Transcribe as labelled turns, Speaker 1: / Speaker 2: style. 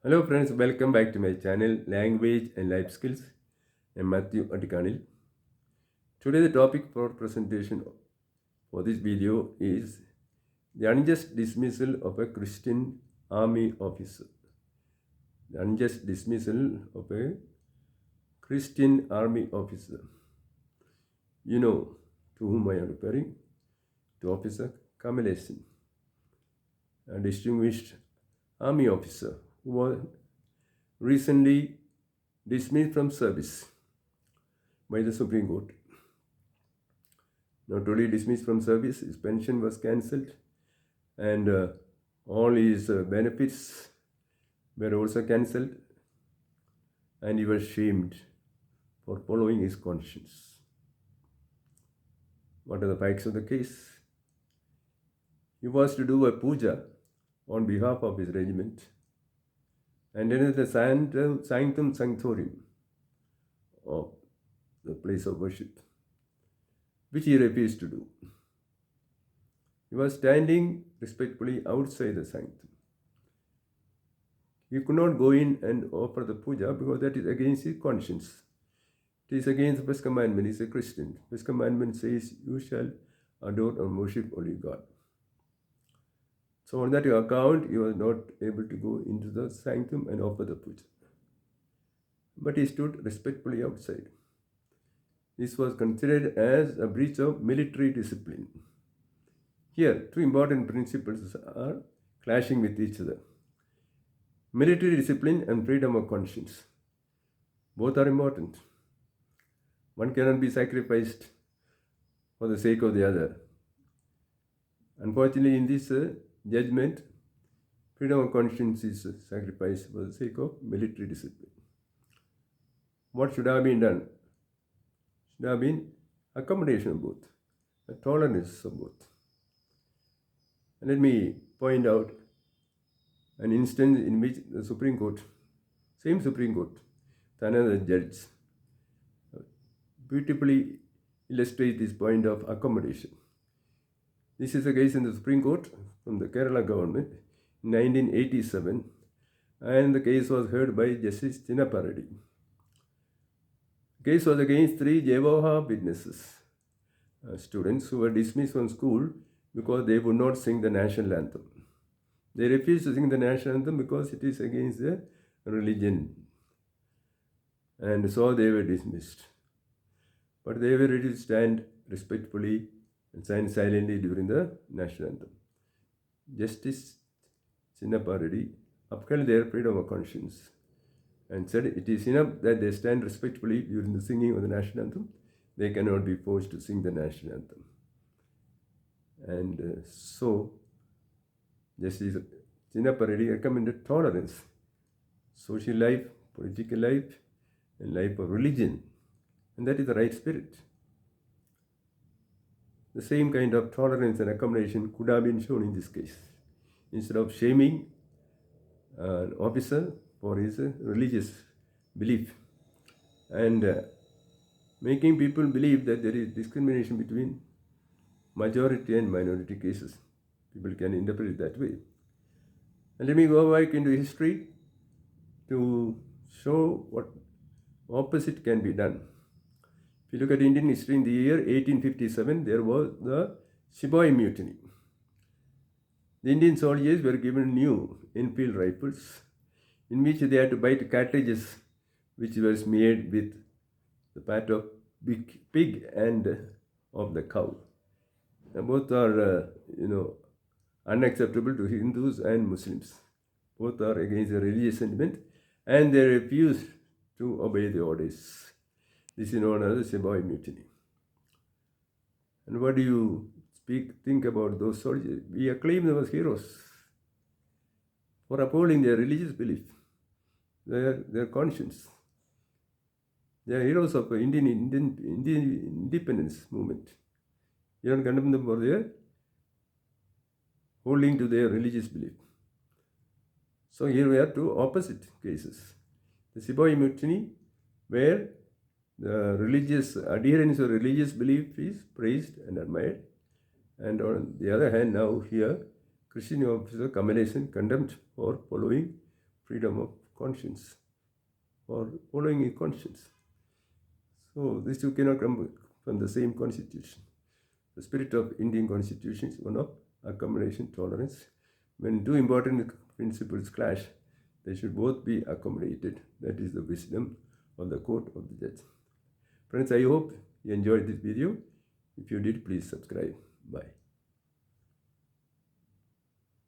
Speaker 1: Hello friends, welcome back to my channel Language and Life Skills. I'm Matthew Adukanil. Today the topic for presentation for this video is the unjust dismissal of a Christian army officer. The unjust dismissal of a Christian army officer. You know to whom I am referring, to Officer Kamalesan, a distinguished army officer who was recently dismissed from service by the Supreme Court. Not only dismissed from service, his pension was cancelled and all his benefits were also cancelled, and he was shamed for following his conscience. What are the facts of the case? He was to do a pooja on behalf of his regiment and enter the sanctum sanctorium of the place of worship, which he refused to do. He was standing respectfully outside the sanctum. He could not go in and offer the puja because that is against his conscience. It is against the first commandment. He is a Christian. First commandment says, you shall adore and worship only God. So on that account, he was not able to go into the sanctum and offer the puja. But he stood respectfully outside. This was considered as a breach of military discipline. Here, two important principles are clashing with each other. Military discipline and freedom of conscience. Both are important. One cannot be sacrificed for the sake of the other. Unfortunately, in this judgment, freedom of conscience is sacrificed for the sake of military discipline. What should have been done? Should have been accommodation of both, a tolerance of both. And let me point out an instance in which the Supreme Court, same Supreme Court, another judge, beautifully illustrates this point of accommodation. This is a case in the Supreme Court from the Kerala government in 1987, and the case was heard by Justice Chinnaparadi. The case was against three Jehovah's Witnesses, students who were dismissed from school because they would not sing the national anthem. They refused to sing the national anthem because it is against their religion. And so they were dismissed. But they were ready to stand respectfully and stand silently during the national anthem. Justice Chinnaparadi upheld their freedom of conscience and said it is enough that they stand respectfully during the singing of the national anthem. They cannot be forced to sing the national anthem. And so Justice Chinnaparadi recommended tolerance, social life, political life, and life of religion. And that is the right spirit. The same kind of tolerance and accommodation could have been shown in this case. Instead of shaming an officer for his religious belief and making people believe that there is discrimination between majority and minority cases. People can interpret it that way. And let me go back into history to show what opposite can be done. If you look at Indian history, in the year 1857, there was the Sepoy Mutiny. The Indian soldiers were given new Enfield rifles in which they had to bite cartridges which were smeared with the fat of pig and of the cow. Now, both are, unacceptable to Hindus and Muslims. Both are against the religious sentiment and they refuse to obey the orders. This is known as the Sepoy Mutiny. And what do you think about those soldiers? We acclaim them as heroes for upholding their religious belief, their conscience. They are heroes of the Indian independence movement. You don't condemn them for their holding to their religious belief. So here we have two opposite cases. The Sepoy Mutiny, where the religious adherence or religious belief is praised and admired. And on the other hand, now here, Christian officer Kamalesan condemned for following freedom of conscience or following a conscience. So these two cannot come from the same constitution. The spirit of Indian constitution is one of accommodation, tolerance. When two important principles clash, they should both be accommodated. That is the wisdom of the court of the judge. Friends, I hope you enjoyed this video. If you did, please subscribe. Bye.